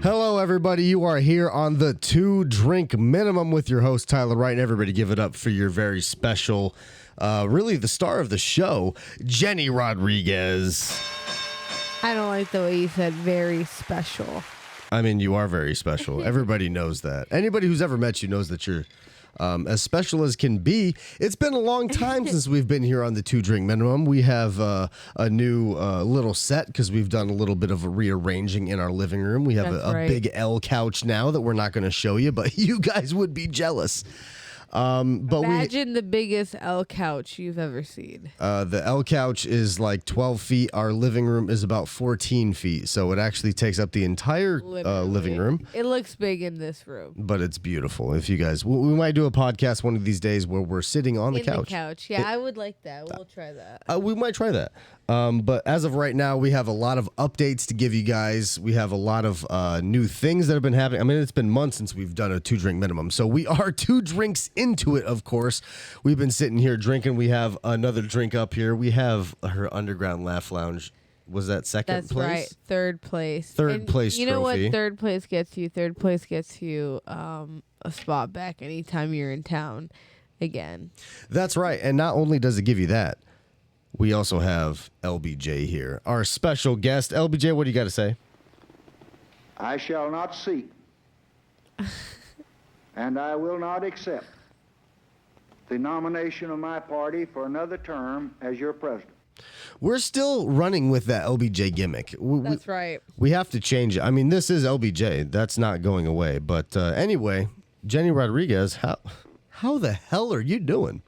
Hello, everybody. You are here on the 2-Drink Minimum with your host, Tyler Wright. And everybody give it up for your very special, really the star of the show, Jenny Rodriguez. I don't like the way you said very special. I mean, you are very special. Everybody knows that. Anybody who's ever met you knows that you're as special as can be. It's been a long time since we've been here on the 2-Drink Minimum. We have a new little set because we've done a little bit of a rearranging in our living room. We have a big L couch now that we're not going to show you, but you guys would be jealous. But Imagine the biggest L couch you've ever seen. The L couch is like 12 feet. Our living room is about 14 feet. So it actually takes up the entire living room. It looks big in this room. But it's beautiful. If you guys, we might do a podcast one of these days where we're sitting on the couch. Yeah, I would like that. We'll try that. We might try that. But as of right now, we have a lot of updates to give you guys. We have a lot of new things that have been happening. I mean, it's been months since we've done a 2-Drink Minimum. So we are 2 drinks into it, of course. We've been sitting here drinking. We have another drink up here. We have her Underground Laugh Lounge. Was that second place? That's right. Third place. Third place you know trophy. What third place gets you? Third place gets you a spot back anytime you're in town again. That's right. And not only does it give you that, we also have LBJ here, our special guest. LBJ, what do you got to say? I shall not seek, and I will not accept the nomination of my party for another term as your president. We're still running with that LBJ gimmick. That's right. We have to change it. I mean, this is LBJ. That's not going away. But anyway, Jenny Rodriguez, how the hell are you doing?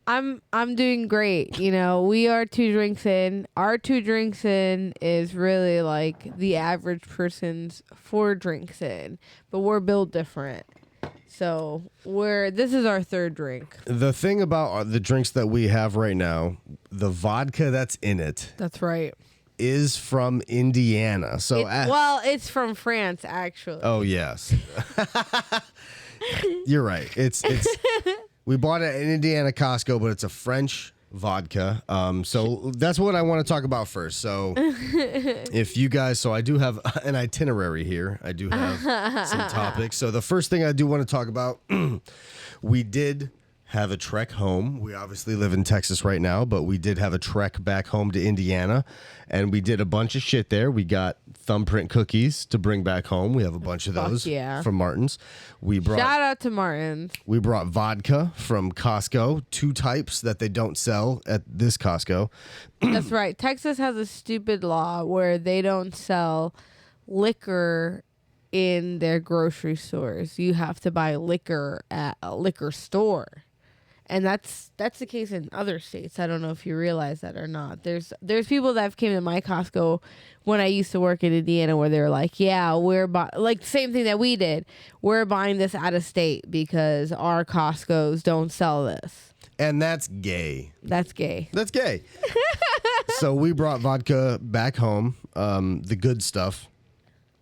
I'm doing great. You know, we are 2 drinks in. Our 2 drinks in is really like the average person's 4 drinks in, but we're built different. So this is our 3rd drink. The thing about the drinks that we have right now, the vodka that's in it. That's right. Is from Indiana. So it's from France, actually. Oh yes. You're right. It's we bought it in Indiana Costco, but it's a French vodka. So that's what I want to talk about first. So if you guys, I do have an itinerary here. I do have some topics. So the first thing I do want to talk about, we did have a trek home. We obviously live in Texas right now, but we did have a trek back home to Indiana, and we did a bunch of shit there. We got thumbprint cookies to bring back home. We have a bunch of those from Martin's. Shout out to Martin's. We brought vodka from Costco, 2 types that they don't sell at this Costco. That's right. Texas has a stupid law where they don't sell liquor in their grocery stores. You have to buy liquor at a liquor store. And that's the case in other states. I don't know if you realize that or not. There's people that have came to my Costco when I used to work in Indiana where they're like, yeah, we're like the same thing that we did. We're buying this out of state because our Costcos don't sell this. And that's gay. That's gay. That's gay. So we brought vodka back home, the good stuff.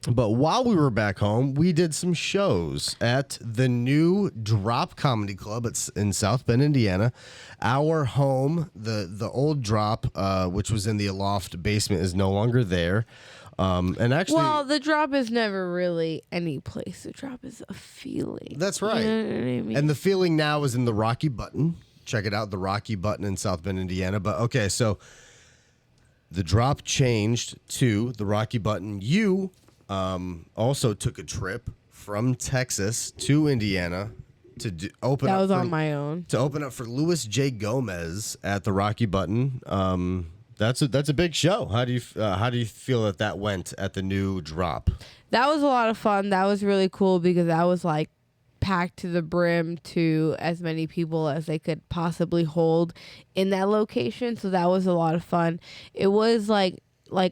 But while we were back home, we did some shows at the new Drop Comedy Club in South Bend, Indiana. Our home, the old Drop, which was in the loft basement, is no longer there. And actually, well, the Drop is never really any place. The Drop is a feeling. That's right. You know what I mean? And the feeling now is in the Rocky Button. Check it out, the Rocky Button in South Bend, Indiana. But okay, so the Drop changed to the Rocky Button. You also took a trip from Texas to Indiana to open up. That was on my own. To open up for Louis J. Gomez at the Rocky Button. That's a big show. How do you feel that went at the new Drop? That was a lot of fun. That was really cool because that was like packed to the brim to as many people as they could possibly hold in that location. So that was a lot of fun. It was like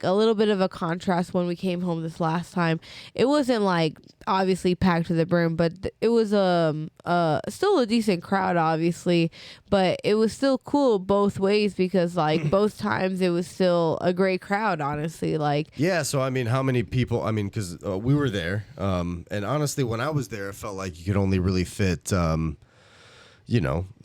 a little bit of a contrast when we came home this last time. It wasn't like obviously packed to the brim, but it was still a decent crowd, obviously, but it was still cool both ways because like both times it was still a great crowd, honestly. Like, yeah, so I mean, how many people? I mean, because we were there, and honestly, when I was there, it felt like you could only really fit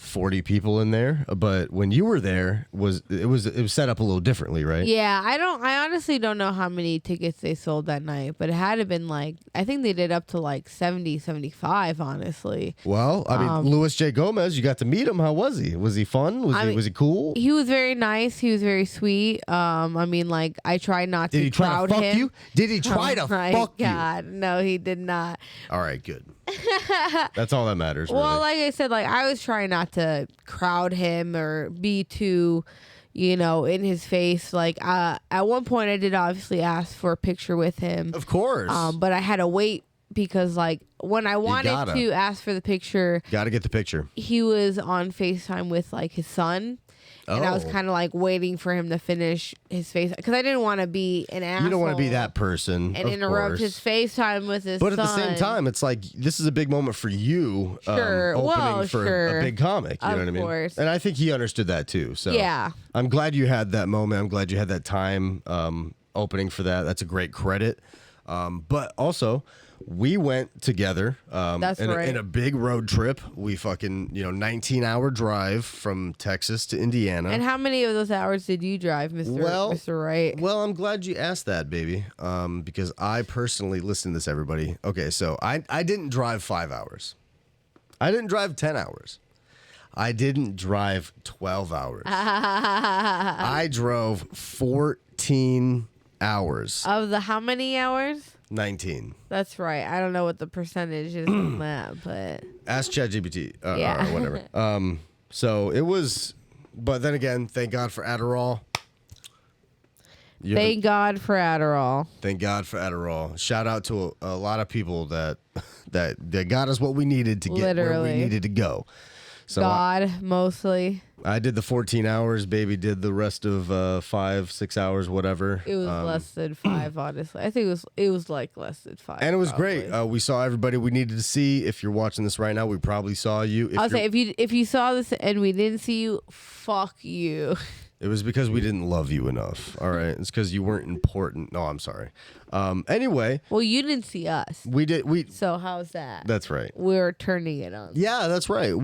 40 people in there, but when you were there, it was set up a little differently, right? Yeah, I honestly don't know how many tickets they sold that night, but it had to been like, I think they did up to like 70, 75, honestly. Well, I mean, Luis J. Gomez, you got to meet him. How was he? Was he fun? Was he cool? He was very nice. He was very sweet. I mean, like, I tried not to crowd him. Did he try to fuck you? Did he try to fuck you? God, no, he did not. All right, good. That's all that matters. Well, really. like I said, like I was trying not to crowd him or be too, in his face. Like at one point, I did obviously ask for a picture with him. Of course. But I had to wait because like when I wanted to ask for the picture, gotta get the picture. He was on FaceTime with like his son. And I was kind of like waiting for him to finish his face because I didn't want to be an asshole. You don't want to be that person and interrupt his FaceTime with his son. But son. at the same time, it's like this is a big moment for you. Sure. Opening for a big comic. You know what I mean? Of course. And I think he understood that too. So yeah. I'm glad you had that moment. I'm glad you had that time opening for that. That's a great credit. But also, we went together That's right. in a big road trip. We fucking 19-hour drive from Texas to Indiana. And how many of those hours did you drive, Mr. Wright? Well, I'm glad you asked that, baby. Because I personally listen to this, everybody. Okay, so I didn't drive 5 hours. I didn't drive 10 hours. I didn't drive 12 hours. I drove 14 hours. Of the how many hours? 19. That's right. I don't know what the percentage is on that, but ask ChatGPT or whatever. So it was, but then again, thank God for Adderall. Thank God for Adderall. Thank God for Adderall. Shout out to a lot of people that got us what we needed to get where we needed to go. So God, mostly. I did the 14 hours. Baby did the rest of 5-6 hours, whatever. It was less than 5, honestly. I think it was like less than 5. And it was probably great. We saw everybody we needed to see. If you're watching this right now, we probably saw you. I'll say if you saw this and we didn't see you, fuck you. It was because we didn't love you enough. All right. It's because you weren't important. No, I'm sorry. Anyway. Well, you didn't see us. We did. So how's that? That's right. We're turning it on. Yeah, that's right.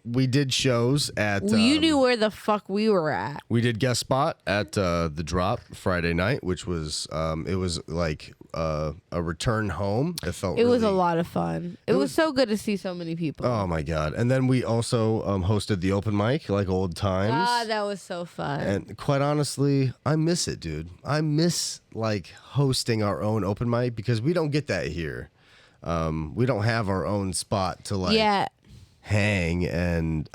We did shows at. Well, you knew where the fuck we were at. We did guest spot at the Drop Friday night, which was it was like a return home. It was a lot of fun. It was so good to see so many people. Oh my God! And then we also hosted the open mic like old times. Ah, that was so fun. And quite honestly, I miss it, dude. I miss like hosting our own open mic because we don't get that here. We don't have our own spot to like hang and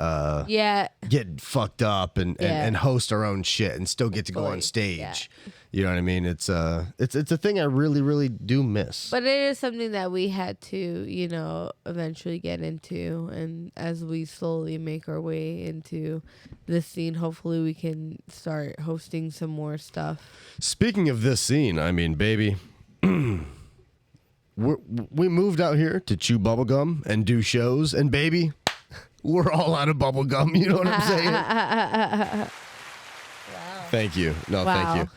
get fucked up and host our own shit and still get to go on stage. Yeah. You know what I mean? It's a thing I really, really do miss. But it is something that we had to, eventually get into. And as we slowly make our way into this scene, hopefully we can start hosting some more stuff. Speaking of this scene, I mean, baby, we moved out here to chew bubblegum and do shows. And baby, we're all out of bubblegum. You know what I'm saying? Wow. Thank you. No, thank you.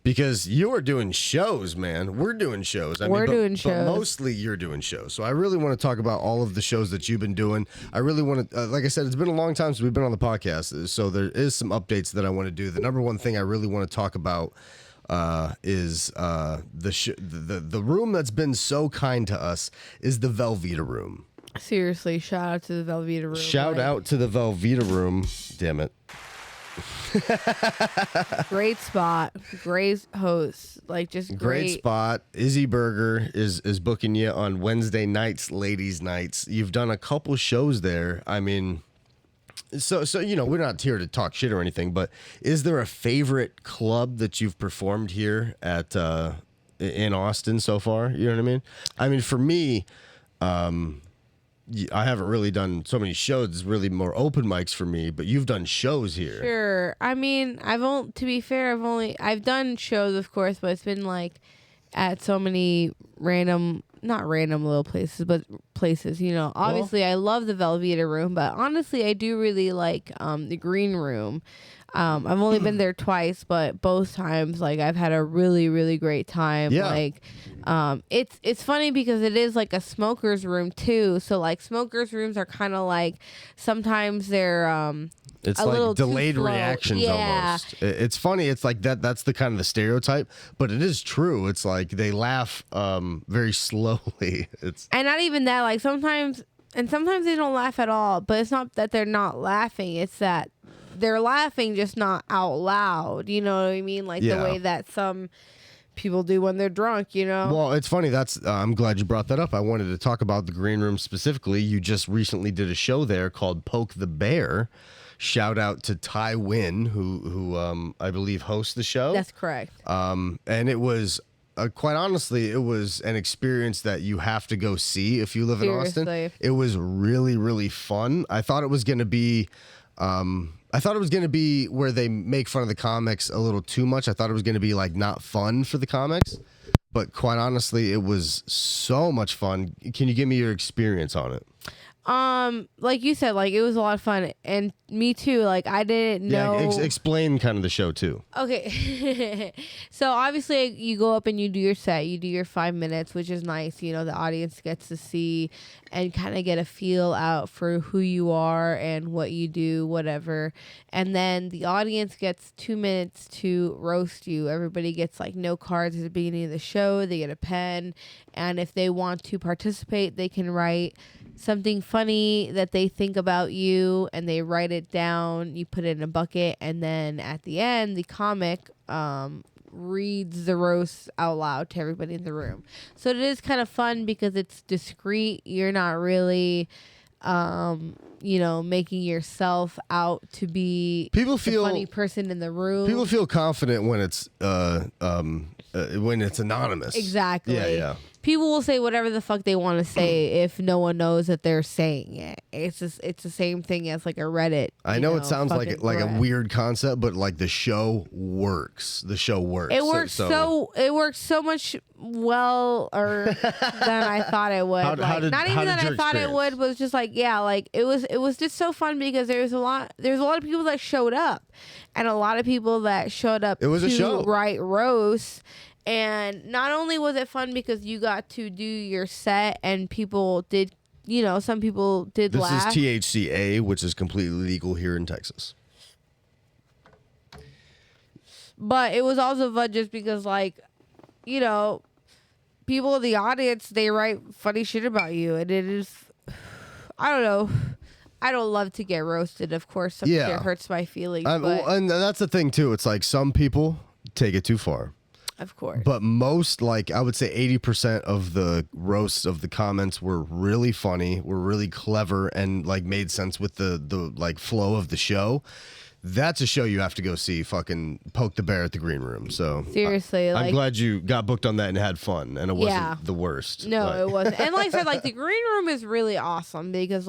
Because you are doing shows, man. We're doing shows. We're doing shows. But mostly you're doing shows. So I really want to talk about all of the shows that you've been doing. I really want to, like I said, it's been a long time since we've been on the podcast. So there is some updates that I want to do. The number one thing I really want to talk about is the room that's been so kind to us is the Velveeta room. Seriously, shout out to the Velveeta room. Shout out to the Velveeta room. Damn it. Great spot, great host, like just great spot. Izzy Burger is booking you on Wednesday nights, ladies' nights. You've done a couple shows there. I mean, so we're not here to talk shit or anything, but is there a favorite club that you've performed here at in Austin so far? You know what I mean? I mean, for me, I haven't really done so many shows. It's really more open mics for me, but you've done shows here. Sure. I mean, to be fair, I've done shows, of course, but it's been like at so many not random little places, but places, Obviously, I love the Velveeta room, but honestly, I do really like the green room. I've only been there twice, but both times, like, I've had a really, really great time. Yeah. Like, it's funny because it is like a smoker's room too. So like smokers' rooms are kind of like sometimes they're It's a little like too delayed slow. reactions almost. It's funny. It's like that's the kind of the stereotype, but it is true. It's like they laugh very slowly. It's And not even that, like sometimes they don't laugh at all, but it's not that they're not laughing, it's that they're laughing just not out loud. You know what I mean? Like the way that some people do when they're drunk, you know? Well, it's funny. I'm glad you brought that up. I wanted to talk about the green room specifically. You just recently did a show there called Poke the Bear. Shout out to Ty Wynn, who I believe hosts the show. That's correct. And it was quite honestly, it was an experience that you have to go see if you live in Austin. It was really, really fun. I thought it was going to be where they make fun of the comics a little too much. I thought it was going to be like not fun for the comics, but quite honestly, it was so much fun. Can you give me your experience on it? Like you said, like it was a lot of fun, and me too. Like I didn't know. Yeah, explain kind of the show too. Okay, so obviously you go up and you do your set. You do your 5 minutes, which is nice. You know, the audience gets to see and kind of get a feel out for who you are and what you do, whatever. And then the audience gets 2 minutes to roast you. Everybody gets like no cards at the beginning of the show. They get a pen, and if they want to participate, they can write something funny that they think about you, and they write it down. You put it in a bucket, and then at the end, the comic reads the roast out loud to everybody in the room. So it is kind of fun because it's discreet. You're not really making yourself out to be the funny person in the room. People feel confident when it's anonymous. Exactly. Yeah. People will say whatever the fuck they want to say if no one knows that they're saying it. It's the same thing as like a Reddit. I know it sounds like a thread. weird concept, but like the show works. The show works. It works it works so much than I thought it would. How did I thought it would, was just like it was just so fun because there's a lot of people that showed up, and a lot of people that showed up. It was a show. Write roasts. And not only was it fun because you got to do your set and people did, some people did laugh. This is THCA, which is completely legal here in Texas. But it was also fun just because, people in the audience, they write funny shit about you. And it is, I don't know. I don't love to get roasted, of course. Some shit hurts my feelings. And that's the thing, too. It's like some people take it too far. Of course. But most, I would say 80% of the roasts of the comments were really funny, were really clever, and made sense with the flow of the show. That's a show you have to go see. Fucking Poke the Bear at the Green Room. So seriously, I'm glad you got booked on that and had fun, and it wasn't the worst. No, it wasn't. And like I said, the Green Room is really awesome because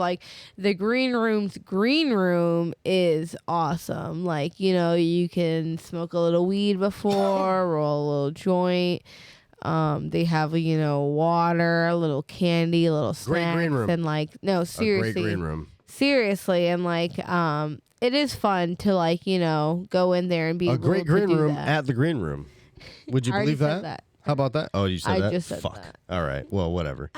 the Green Room's Green Room is awesome. You can smoke a little weed before, roll a little joint. They have water, a little candy, a little snacks, Green Room. and seriously, a great Green Room. Seriously, and it is fun to go in there and be a great Green Room that. at the Green Room. Would you believe that? How about that? Oh, you said that? I just said Fuck. that. All right. Well, whatever.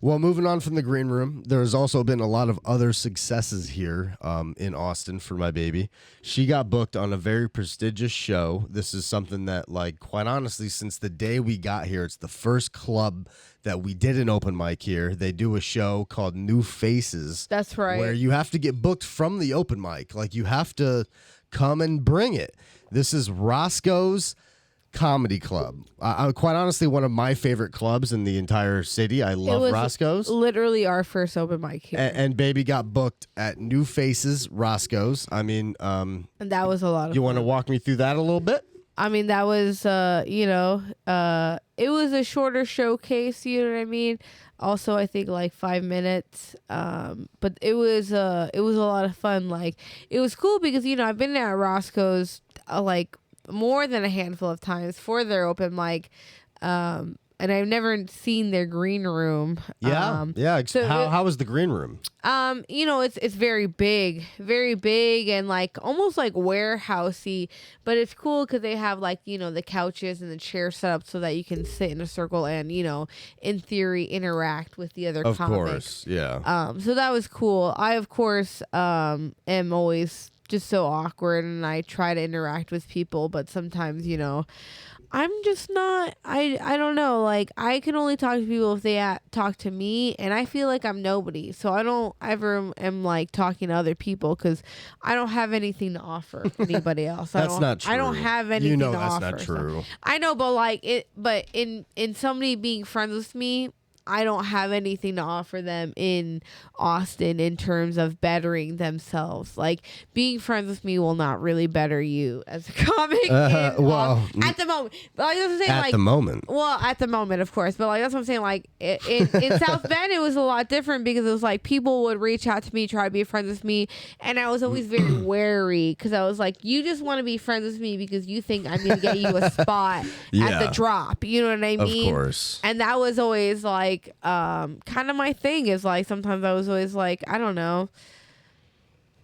Well, moving on from the Green Room, there's also been a lot of other successes here in Austin for my baby. She got booked on a very prestigious show. This is something that, quite honestly, since the day we got here, it's the first club that we did an open mic here. They do a show called New Faces. That's right. Where you have to get booked from the open mic. You have to come and bring it. This is Roscoe's Comedy Club. Quite honestly, one of my favorite clubs in the entire city. I love Roscoe's. Literally our first open mic here. And baby got booked at New Faces Roscoe's. I mean, and that was a lot of fun. You want to walk me through that a little bit? I mean, that was, it was a shorter showcase, you know what I mean? Also, I think 5 minutes. But it was a lot of fun. It was cool because, I've been at Roscoe's, more than a handful of times for their open mic. and I've never seen their green room. Yeah. So how was the green room? It's very big, and like almost like warehousey, but it's cool because they have like, the couches and the chairs set up so that you can sit in a circle and, in theory interact with the other Of comics. course, yeah. So that was cool. I, of course, am always just so awkward, and I try to interact with people, but sometimes, I'm just not, I don't know, like, I can only talk to people if they talk to me, and I feel like I'm nobody, so I don't ever am, like, talking to other people, because I don't have anything to offer anybody else. That's not true. I don't have anything to offer. That's not true. So. I know, but, but in somebody being friends with me, I don't have anything to offer them in Austin in terms of bettering themselves. Like, being friends with me will not really better you as a comic. At the moment. But like, that's what I'm saying, at the moment. Well, at the moment, of course. But like, that's what I'm saying. Like, in South Bend, it was a lot different because it was like people would reach out to me, try to be friends with me. And I was always very wary because I was like, you just want to be friends with me because you think I'm going to get you a spot at the drop. You know what I mean? Of course. And that was always like, kind of my thing is like, sometimes I was always like, I don't know,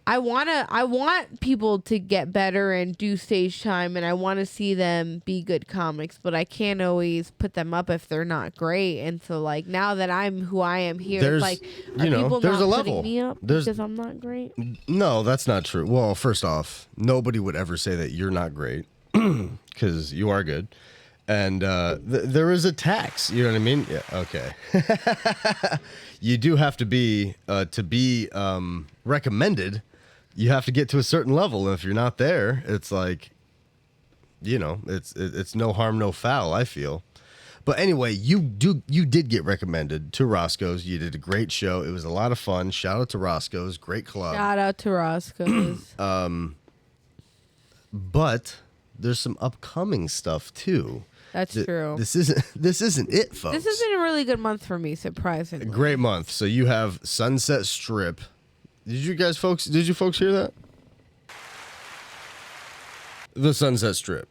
I want people to get better and do stage time, and I want to see them be good comics, but I can't always put them up if they're not great. And so like, now that I'm who I am here, There's, it's like, are people there's not a level. putting me up because I'm not great? No, that's not true. Well, first off, nobody would ever say that you're not great because you are good. And there is a tax. You know what I mean? Yeah. Okay. You do have to be recommended. You have to get to a certain level, and if you're not there, it's like, it's no harm, no foul, I feel. But anyway, you did get recommended to Roscoe's. You did a great show. It was a lot of fun. Shout out to Roscoe's, great club. Shout out to Roscoe's. But there's some upcoming stuff too. That's true. This isn't it, folks. This has been a really good month for me, surprisingly. A great month. So you have Sunset Strip. Did you folks hear that? The Sunset Strip.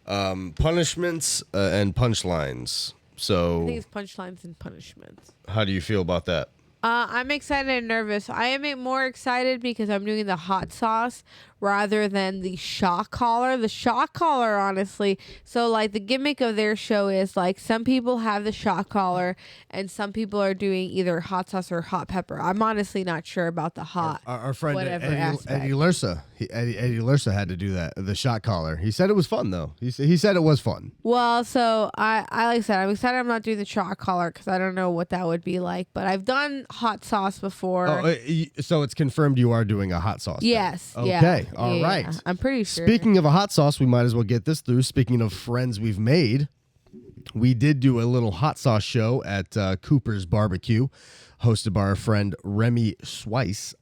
Punishments and punchlines. So I think it's punchlines and punishments. How do you feel about that? I'm excited and nervous. I am more excited because I'm doing the hot sauce rather than the shock collar. The shock collar, honestly, so like the gimmick of their show is like some people have the shock collar and some people are doing either hot sauce or hot pepper. I'm honestly not sure about the hot. Our friend whatever Eddie Lursa, Eddie Lursa had to do that, the shock collar. He said it was fun though. He said it was fun. Well, so I like I said, I'm excited I'm not doing the shock collar because I don't know what that would be like, but I've done hot sauce before. So it's confirmed you are doing a hot sauce. Yes. Then. Yeah. Okay. All right. Yeah, I'm pretty sure. Speaking of a hot sauce, we might as well get this through. Speaking of friends we've made, we did do a little hot sauce show at Cooper's Barbecue, hosted by our friend Remy Schweiss.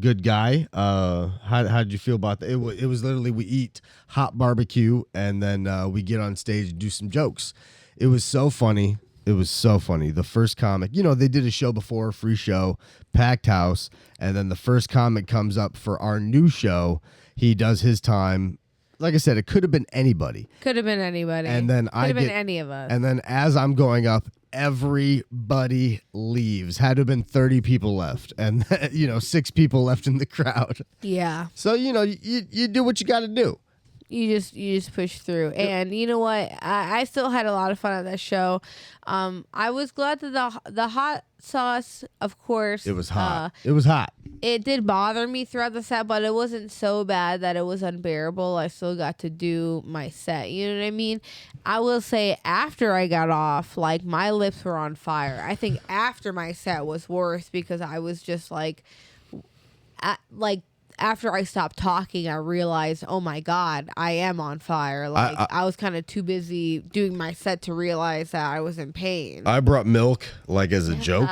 Good guy. How did you feel about that? It was literally we eat hot barbecue and then we get on stage and do some jokes. It was so funny. It was so funny. The first comic, they did a show before, free show, packed house, and then the first comic comes up for our new show. He does his time. Like I said, it could have been anybody. Could have been anybody. And then could have been any of us. And then as I'm going up, everybody leaves. Had to have been 30 people left, and 6 people left in the crowd. Yeah. So you do what you got to do. You just push through. And you know what? I still had a lot of fun at that show. I was glad that the hot sauce, of course. It was hot. It was hot. It did bother me throughout the set, but it wasn't so bad that it was unbearable. I still got to do my set. You know what I mean? I will say after I got off, like my lips were on fire. I think after my set was worse because I was just like after I stopped talking, I realized, oh my God, I am on fire. Like I was kind of too busy doing my set to realize that I was in pain. I brought milk like as a joke,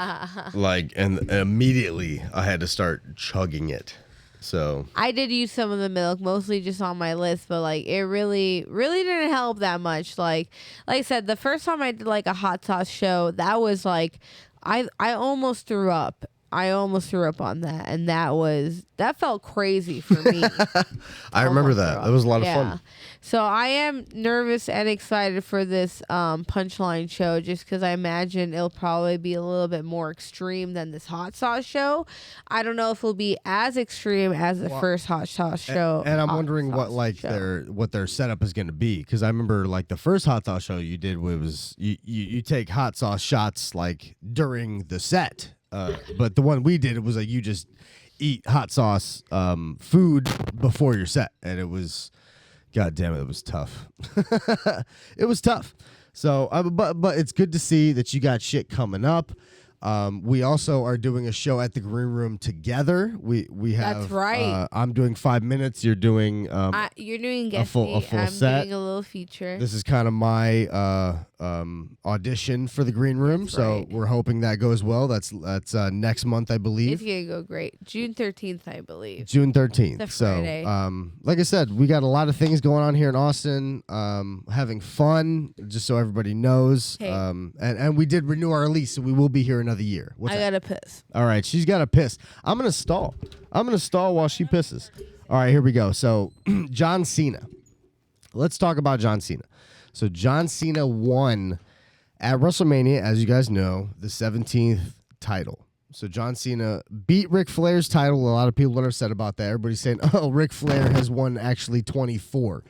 and immediately I had to start chugging it. So I did use some of the milk, mostly just on my lips, but like it really didn't help that much. Like I said, the first time I did like a hot sauce show, that was like I almost threw up. I almost threw up on that, and that felt crazy for me. I remember Almost that. threw That up. was a lot of Yeah. fun. So I am nervous and excited for this punchline show, just because I imagine it'll probably be a little bit more extreme than this hot sauce show. I don't know if it'll be as extreme as the first hot sauce show. And I'm hot wondering what sauce like show. their setup is going to be, because I remember like the first hot sauce show you did was you take hot sauce shots like during the set, but the one we did, it was like you just eat hot sauce food before your set, and it was, god damn it was tough. It was tough. So but it's good to see that you got shit coming up. We also are doing a show at the Green Room together. We have. That's right. I'm doing 5 minutes. You're doing. You're doing guest full I'm set. doing a little feature. This is kind of my audition for the Green Room. That's so right. we're hoping that goes well. That's next month, I It's believe. gonna go great. June 13th, I believe. June 13th. It's a So, Friday. like I said, we got a lot of things going on here in Austin. Having fun, just so everybody knows. Hey. And we did renew our lease, so we will be here another year. What's I that? gotta piss. All right, she's got to piss. I'm gonna stall while she pisses. All right, here we go. So, John Cena. Let's talk about John Cena. So, John Cena won at WrestleMania, as you guys know, the 17th title. So, John Cena beat Ric Flair's title. A lot of people are upset about that. Everybody's saying, "Oh, Ric Flair has won actually 24."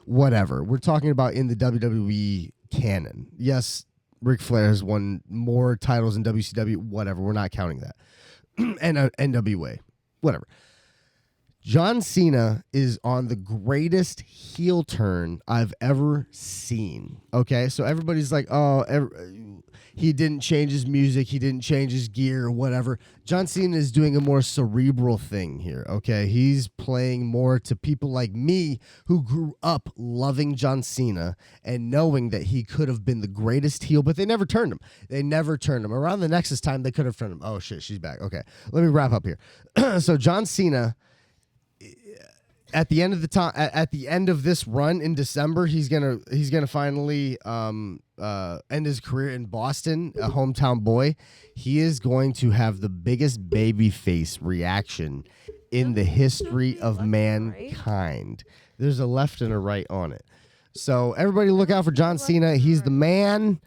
Whatever. We're talking about in the WWE canon. Yes, Ric Flair has won more titles in WCW. Whatever. We're not counting that. And NWA. Whatever. John Cena is on the greatest heel turn I've ever seen. Okay, so everybody's like, oh, he didn't change his music, he didn't change his gear, whatever. John Cena is doing a more cerebral thing here, okay? He's playing more to people like me who grew up loving John Cena and knowing that he could have been the greatest heel, but they never turned him. They never turned him. Around the Nexus time, they could have turned him. Oh, shit, she's back. Okay, let me wrap up here. So John Cena, at the end of at the end of this run in December, he's gonna finally end his career in Boston, a hometown boy. He is going to have the biggest babyface reaction in the history of mankind. There's a left and a right on it. So everybody look out for John Cena. He's the man,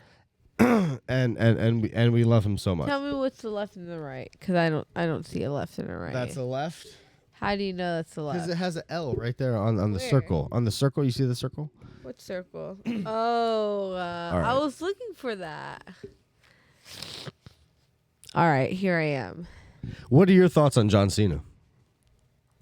and we love him so much. Tell me what's the left and the right, because I don't see a left and a right. That's a left. How do you know that's the Because left? it has an L right there on the Where? circle. On the circle, you see the circle? What circle? Oh, right. I was looking for that. All right, here I am. What are your thoughts on John Cena?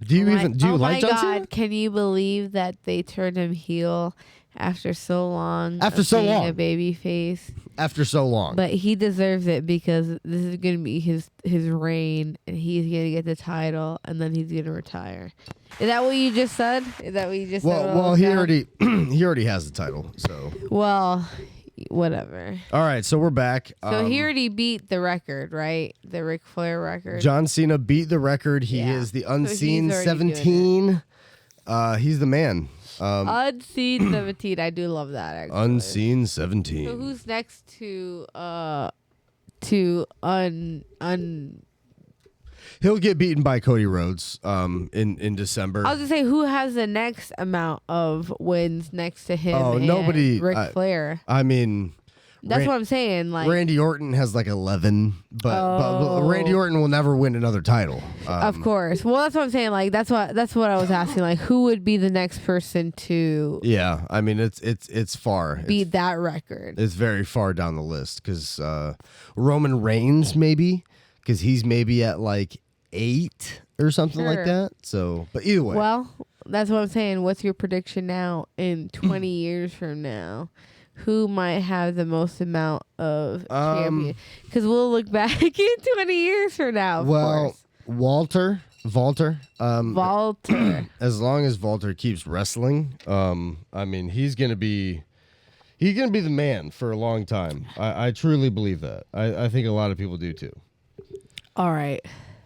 Do you like Oh my John God, Cena? can you believe that they turned him heel after so long? After of so being long. a baby face. After so long. But he deserves it, because this is gonna be his reign, and he's gonna get the title, and then he's gonna retire. Is that what you just said? Is that what you just said? well, he already he already has the title. So Well, whatever. all right, so we're back. So he already beat the record, right? The Ric Flair record. John Cena beat the record. He Yeah. is the So unseen he's already doing 17. He's the man. Unseen 17. I do love that, actually. Unseen 17. So who's next to He'll get beaten by Cody Rhodes in December. I was gonna say, who has the next amount of wins next to him? Oh, and nobody- Ric Flair. I mean, That's what I'm saying. Like, Randy Orton has like 11, but Oh. Randy Orton will never win another title. of course. Well, that's what I'm saying. Like, that's what I was asking. Like, who would be the next person to Yeah, I mean it's far. beat that record? It's very far down the list, because Roman Reigns maybe, because he's maybe at like 8 or something like Sure. that. So, but either way, Well, that's what I'm saying. What's your prediction now in 20 years from now? Who might have the most amount of champion? Because we'll look back in 20 years from now, of course. Walter. Walter. As long as Walter keeps wrestling, I mean he's gonna be the man for a long time. I truly believe that. I think a lot of people do too. All right.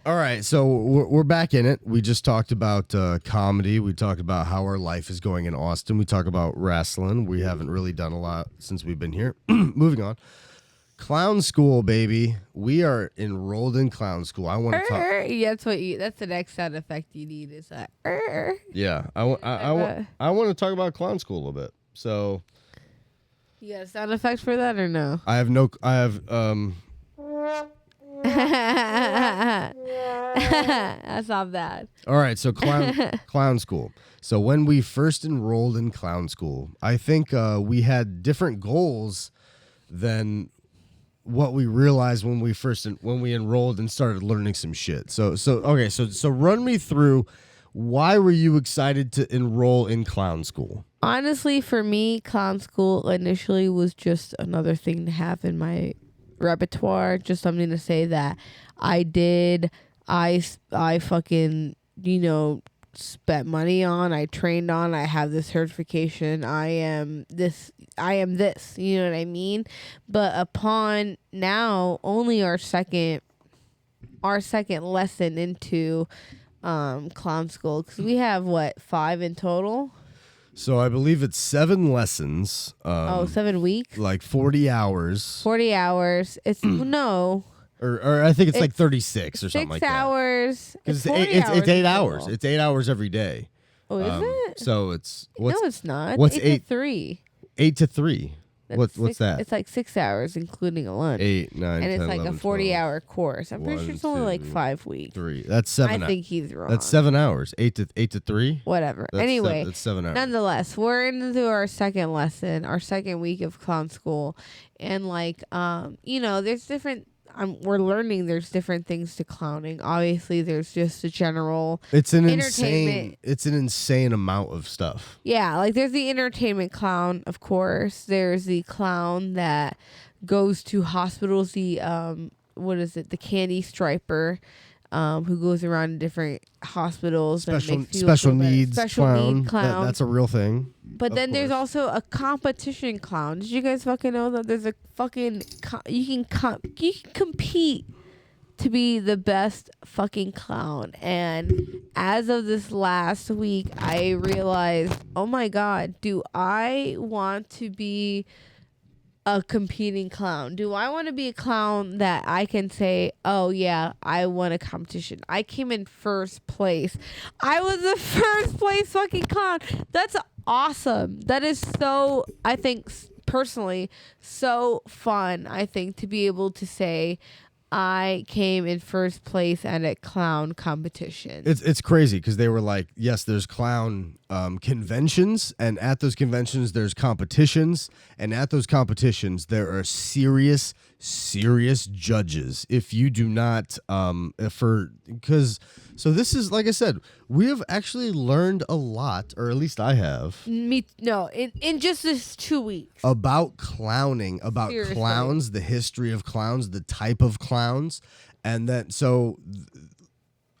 All right, so we're back in it. We just talked about comedy. We talked about how our life is going in Austin. We talked about wrestling. We haven't really done a lot since we've been here. Moving on. Clown school, baby. We are enrolled in clown school. I want to talk. Yeah, that's the next sound effect you need is that. Yeah, I want to talk about clown school a little bit. So, You got a sound effect for that or no? I have That's not bad. All right, so clown school. So when we first enrolled in clown school, I think we had different goals than what we realized when we enrolled and started learning some shit. So run me through, why were you excited to enroll in clown school? Honestly, for me, clown school initially was just another thing to have in my repertoire, just something to say that I did. I fucking, spent money on, I trained on, I have this certification, I am this, you know what I mean? But upon now only our second lesson into clown school, because we have 5 in total. So I believe it's 7 lessons. 7 weeks, like 40 hours. 40 hours. It's no. Or I think it's like 36 or something like 6 hours. that. Because it's 8 hours. It's 8 hours every day. Oh, is it? So it's No, it's not. What's 8 to 3. 8 to 3. What's that? It's like 6 hours, including a lunch. 8, 9, and 10, it's like 11, a 40-hour course. I'm pretty 1, sure it's only like 2, 5 weeks. 3. That's 7. I think he's wrong. That's 7 hours. 8 to 3. Whatever. That's Anyway, that's 7 hours. nonetheless, we're into our second lesson, our second week of clown school, and there's different. We're learning there's different things to clowning. Obviously, there's just a general. It's an entertainment. insane amount of stuff. Yeah, like there's the entertainment clown, of course. There's the clown that goes to hospitals. The the candy striper, who goes around to different hospitals. Special needs clown. clown. That's a real thing. But then there's also a competition clown. Did you guys fucking know that there's a fucking you can compete to be the best fucking clown? And as of this last week, I realized, oh my god, do I want to be a competing clown? Do I want to be a clown that I can say, oh yeah, I won a competition, I came in first place, I was the first place fucking clown? That's awesome. That is so, I think personally, so fun. I think to be able to say I came in first place at a clown competition. It's crazy because they were like, yes, there's clown conventions, and at those conventions there's competitions, and at those competitions there are serious judges. If you do not so this is, like I said, we have actually learned a lot, or at least I have. In just this 2 weeks. About clowning, about Seriously. clowns, the history of clowns, the type of clowns, and then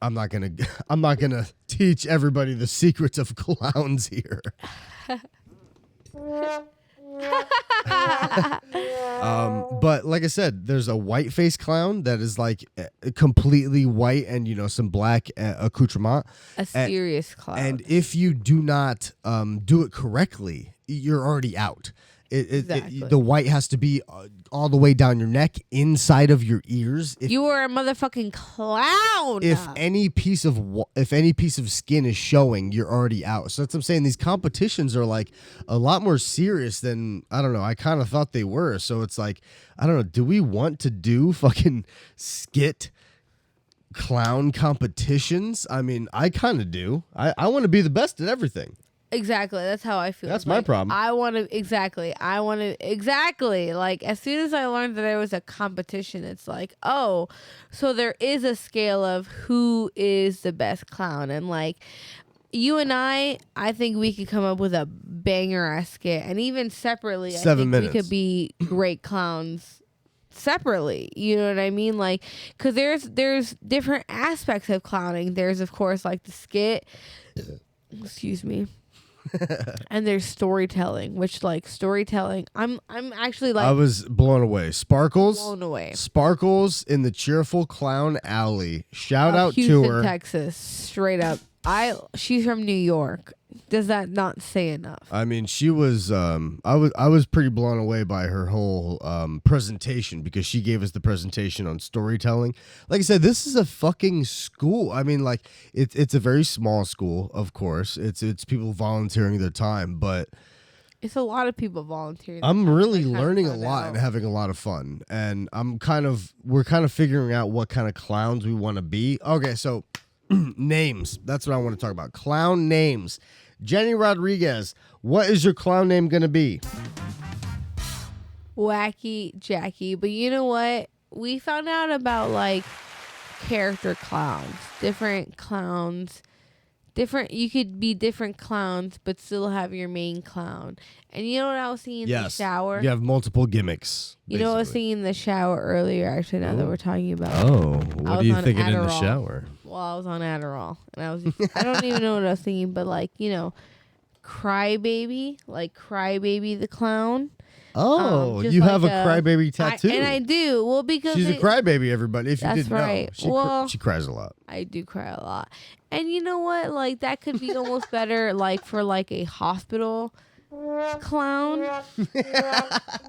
I'm not gonna teach everybody the secrets of clowns here. But like I said, there's a white face clown that is like completely white and some black accoutrement. A serious clown. And if you do not do it correctly, you're already out. Exactly. The white has to be all the way down your neck, inside of your ears. You are a motherfucking clown. If any piece of skin is showing, you're already out. So that's what I'm saying. These competitions are like a lot more serious than, I don't know, I kind of thought they were. So it's like, I don't know, do we want to do fucking skit clown competitions? I mean, I kind of do. I want to be the best at everything. Exactly. That's how I feel. That's my problem. I want to, exactly. Like, as soon as I learned that there was a competition, it's like, oh, so there is a scale of who is the best clown. And like, you and I think we could come up with a banger ass skit. And even separately, 7 I think minutes. we could be great clowns separately. You know what I mean? Like, because there's different aspects of clowning. There's, of course, like the skit. Excuse me. And there's storytelling, which I'm actually like, I was blown away. Sparkles in the Cheerful Clown Alley. Shout out Houston, to her. Texas, straight up. She's from New York. Does that not say enough? I mean, she was. I was pretty blown away by her whole presentation because she gave us the presentation on storytelling. Like I said, this is a fucking school. I mean, like it's a very small school, of course. It's people volunteering their time, but It's a lot of people volunteering. I'm really Like, learning a find lot out. and having a lot of fun. And we're kind of figuring out what kind of clowns we want to be. Okay, so names. That's what I want to talk about. Clown names. Jenny Rodriguez, what is your clown name going to be? Wacky Jackie. But you know what? We found out about like character clowns. Different clowns. You could be different clowns, but still have your main clown. And you know what I was seeing in the shower? You have multiple gimmicks. You know what I was basically. seeing in the shower earlier, actually, now that we're talking about Oh, I what was are you on thinking in the Adderall. shower? Well, I was on Adderall. And I don't even know what I was thinking, but like, Crybaby, like Crybaby the clown. Oh, just you have a like crybaby tattoo. And I do. Well, because She's a crybaby, everybody. If you That's didn't right. know, she cries a lot. I do cry a lot. And you know what? Like, that could be almost better, like, for, like, a hospital clown.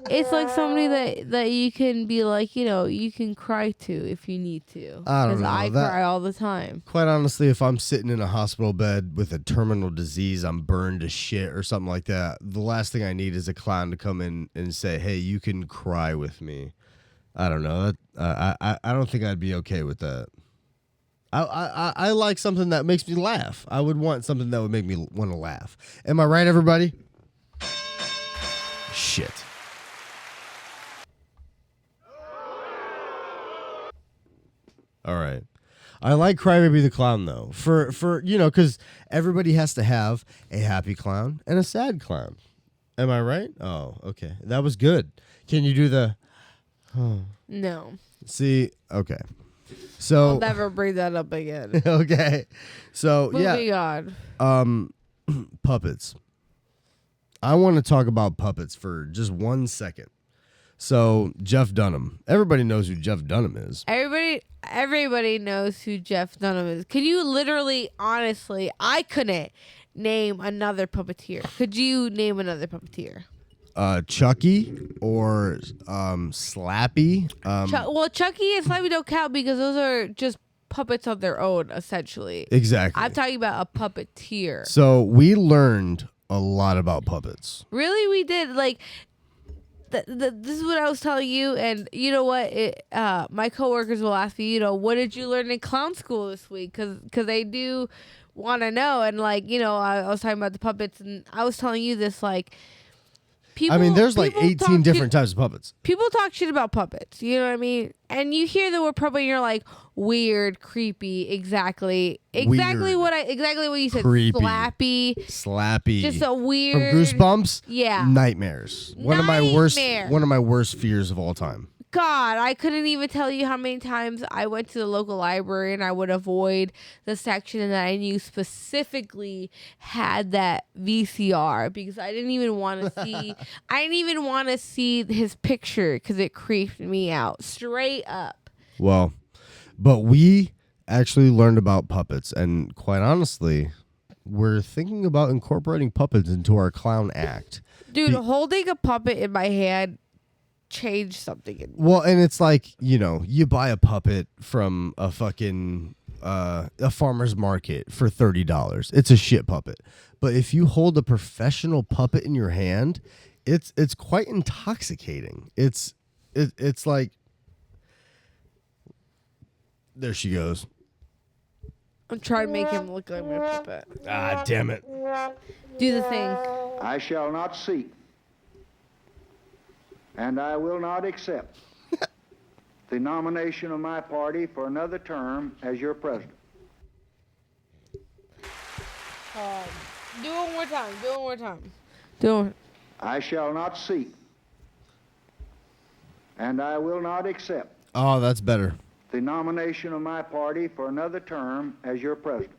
It's like somebody that you can be like, you can cry to if you need to. I don't know. I cry all the time. Quite honestly, if I'm sitting in a hospital bed with a terminal disease, I'm burned to shit or something like that, the last thing I need is a clown to come in and say, hey, you can cry with me. I don't know. I don't think I'd be okay with that. I like something that makes me laugh. I would want something that would make me want to laugh. Am I right, everybody? Shit. All right. I like Crybaby the Clown, though. For because everybody has to have a happy clown and a sad clown. Am I right? Oh, okay. That was good. Can you do the... No. See? Okay. So... I'll never bring that up again. Okay. So, Moving on. Puppets. I want to talk about puppets for just 1 second. So, Jeff Dunham. Everybody knows who Jeff Dunham is. Everybody knows who Jeff Dunham is. Can you literally, honestly, I couldn't name another puppeteer. Could you name another puppeteer? Chucky or Slappy. Well, Chucky and Slappy don't count because those are just puppets on their own, essentially. Exactly. I'm talking about a puppeteer. So, we learned a lot about puppets. Really, we did. Like, this is what I was telling you, and you know what? My coworkers will ask me, what did you learn in clown school this week? Because they do want to know. And like, I was talking about the puppets, and I was telling you this, like, there's like 18 different types of puppets. People talk shit about puppets, you know what I mean? And you hear the word puppet, and you're like, weird, creepy, exactly Weird. Exactly what you said. Creepy. Slappy, just a weird. From Goosebumps. Yeah. Nightmares. One of my worst fears of all time. God, I couldn't even tell you how many times I went to the local library and I would avoid the section that I knew specifically had that VCR because I didn't even want to see. I didn't even want to see his picture because it creeped me out straight up. Well, but we actually learned about puppets, and quite honestly, we're thinking about incorporating puppets into our clown act. Dude, holding a puppet in my hand changed something in me. Well, and it's like, you buy a puppet from a fucking a farmer's market for $30. It's a shit puppet. But if you hold a professional puppet in your hand, it's quite intoxicating. It's like, there she goes. I'm trying to make him look like my puppet. Ah, damn it. Do the thing. I shall not seek, and I will not accept the nomination of my party for another term as your president. Do it one more time. Do it. I shall not seek, and I will not accept Oh, that's better. the nomination of my party for another term as your president.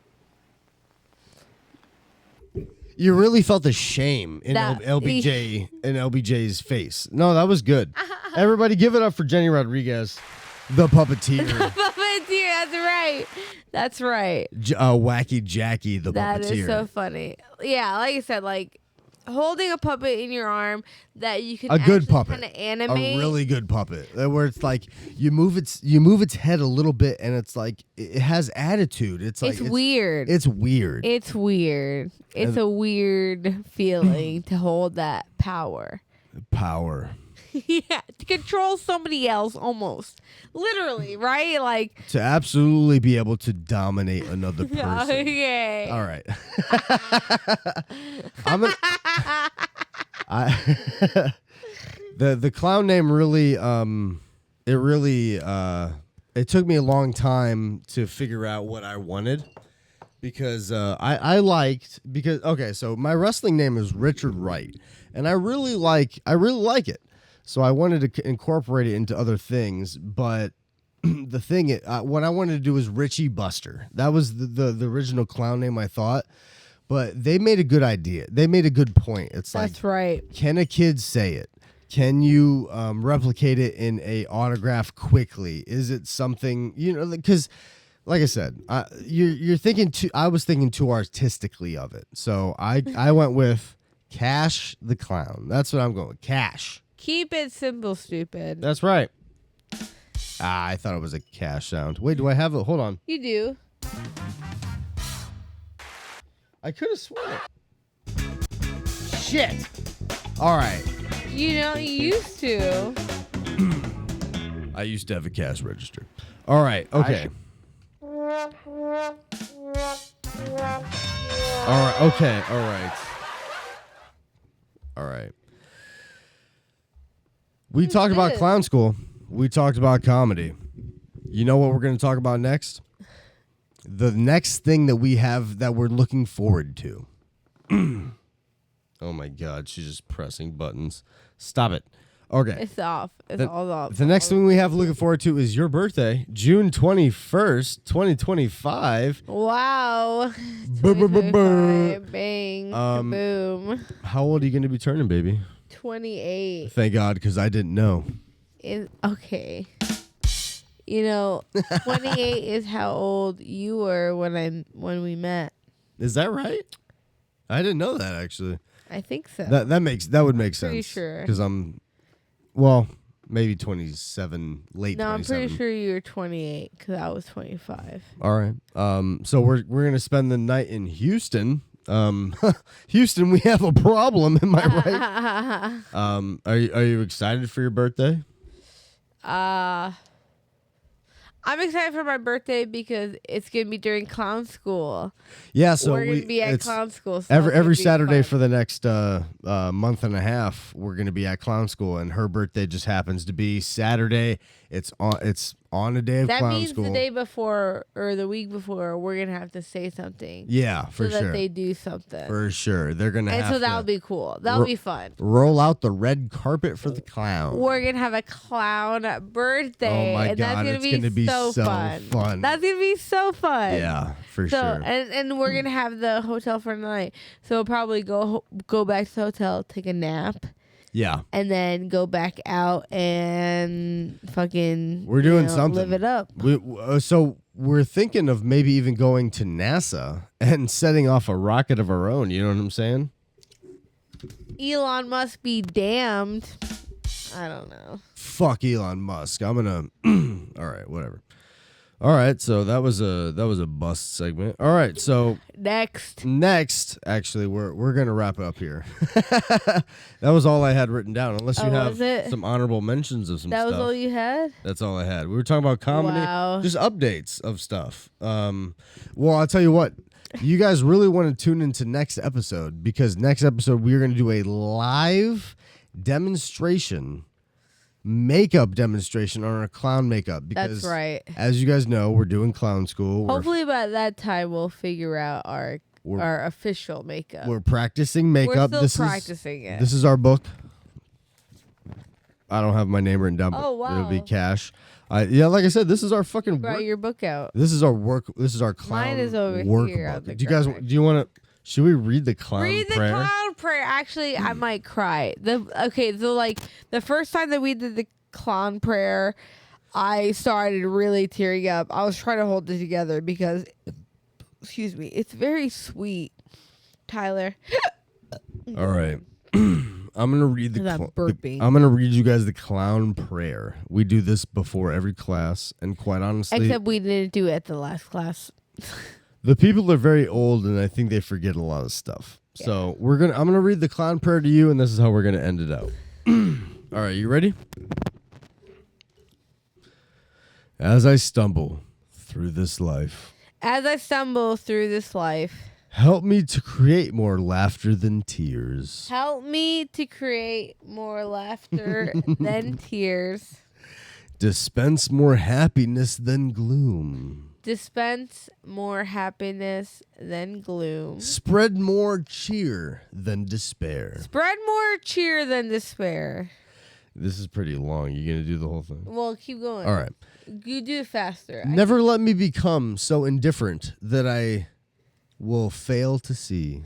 You really felt the shame in That- LBJ's face. No, that was good. Everybody give it up for Jenny Rodriguez, the puppeteer. Puppeteer, That's right. Wacky Jackie the That puppeteer. is so funny. Yeah, like I said, like holding a puppet in your arm that you can A good puppet, kind of animate. a really good puppet, where it's like you move its head a little bit, and it's like it has attitude. It's like weird. It's weird. It's weird. It's a weird feeling to hold that power. Power. Yeah, to control somebody else, almost literally, right? Like To absolutely be able to dominate another person. okay. All right. The clown name really it took me a long time to figure out what I wanted because so my wrestling name is Richard Wright, and I really like it. So I wanted to incorporate it into other things, but the thing, what I wanted to do was Richie Buster. That was the original clown name I thought, but they made a good idea. They made a good point. It's That's like, right. can a kid say it? Can you replicate it in a autograph quickly? Is it something, because like I said, you're thinking I was thinking too artistically of it. So I went with Cash the Clown. That's what I'm going with. Cash. Keep it simple, stupid. That's right. I thought it was a cash sound. Wait, do I have it? Hold on. You do. I could have sworn it. Shit. All right. You used to. I used to have a cash register. All right. Okay. All right. Okay. All right. All right. We talked about clown school. We talked about comedy. You know what we're going to talk about next? The next thing that we have that we're looking forward to. Oh my God, she's just pressing buttons. Stop it. Okay. It's off. It's all off. The next thing we have looking forward to is your birthday, June 21st, 2025. Wow. Bang. Boom. How old are you going to be turning, baby? 28. Thank God, because I didn't know. Okay. 28 is how old you were when we met. Is that right? I didn't know that, actually. I think so. That would make sense. Pretty sure. Because I'm, maybe 27, late 27. No, I'm pretty sure you were 28 because I was 25. All right. So we're gonna spend the night in Houston. Houston, we have a problem. Am I right? Are you excited for your birthday? I'm excited for my birthday because it's gonna be during clown school. Yeah, so we're gonna be at clown school. So every Saturday for the next month and a half, we're gonna be at clown school, and her birthday just happens to be Saturday. It's on a day of clown school. That means the day before or the week before, we're gonna have to say something. Yeah, for so sure. that they do something. For sure, they're gonna. And have so that'll be cool. That'll be fun. Roll out the red carpet for the clown. We're gonna have a clown birthday. Oh my and God, that's gonna be so fun. That's gonna be so fun. Yeah, for so, sure. And we're gonna have the hotel for the night. So we'll probably go back to the hotel, take a nap. Yeah. And then go back out and fucking. We're doing something. Live it up. So we're thinking of maybe even going to NASA and setting off a rocket of our own. You know what I'm saying? Elon must be damned. I don't know. Fuck Elon Musk. I'm gonna. All right, whatever. All right, so that was a bust segment. All right, so next, actually, we're gonna wrap it up here. That was all I had written down. Unless you have some honorable mentions of some stuff. That was all you had? That's all I had. We were talking about comedy, just updates of stuff. Well, I'll tell you what. You guys really want to tune into next episode because next episode we're gonna do a live demonstration. Makeup demonstration on our clown makeup because that's right. As you guys know, we're doing clown school. Hopefully by that time we'll figure out our official makeup. We're practicing makeup. We're still practicing it. This is our book. I don't have my name written down, but it'll be Cash. Yeah, like I said, this is our fucking work. Write your book out. This is our work. This is our clown. Mine is over work here. Book. Do you want to? Should we read the clown prayer? Read the clown prayer. Actually, I might cry. So the first time that we did the clown prayer, I started really tearing up. I was trying to hold it together because, excuse me, it's very sweet, Tyler. All right. I'm gonna read I'm burping. I'm gonna read you guys the clown prayer. We do this before every class, and quite honestly, Except we didn't do it at the last class. the people are very old, and I think they forget a lot of stuff. Yeah. So I'm gonna read the clown prayer to you, and this is how we're gonna end it out. All right, you ready? As I stumble through this life, As I stumble through this life, help me to create more laughter than tears. help me to create more laughter than tears. Dispense more happiness than gloom. Dispense more happiness than gloom. Spread more cheer than despair. Spread more cheer than despair. This is pretty long. You gonna do the whole thing? Well, keep going. All right. You do it faster. Never let me become so indifferent that I will fail to see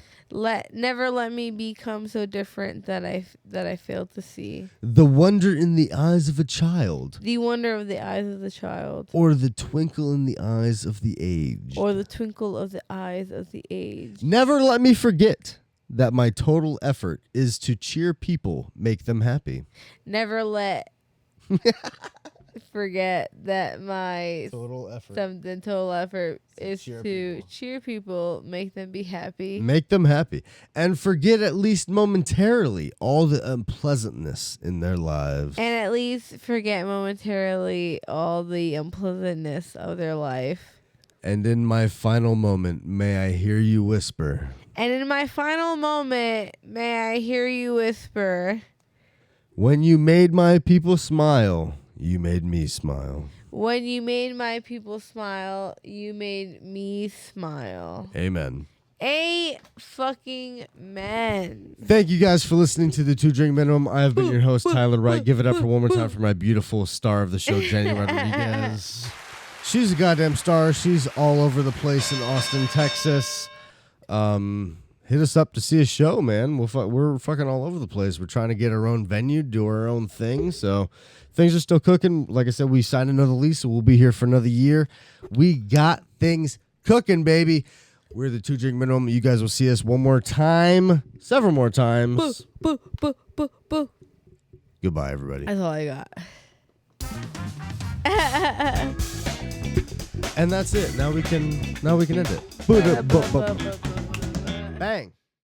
Never let me become so different that I fail to see the wonder in the eyes of a child, the wonder of the eyes of the child, or the twinkle in the eyes of the aged. or the twinkle of the eyes of the aged. Never let me forget that my total effort is to cheer people, make them happy. Never let forget that my Total effort. total effort is cheer to people. cheer people, make them be happy. Make them happy. And forget at least momentarily all the unpleasantness in their lives. And at least forget momentarily all the unpleasantness of their life. And in my final moment, may I hear you whisper. And in my final moment, may I hear you whisper, When you made my people smile, you made me smile. when you made my people smile, you made me smile. Amen. A fucking man. Thank you guys for listening to the 2 Drink Minimum. I have been your host, Tyler Wright. Give it up for one more time for my beautiful star of the show, Jenny Rodriguez. She's a goddamn star. She's all over the place in Austin, Texas. Hit us up to see a show, man. We're fucking all over the place. We're trying to get our own venue, do our own thing. So things are still cooking. Like I said, we signed another lease, so we'll be here for another year. We got things cooking, baby. We're the 2 Drink Minimum. You guys will see us one more time, several more times. Boo, boo, boo, boo. Goodbye, everybody. That's all I got. And that's it. Now we can end it. Bang.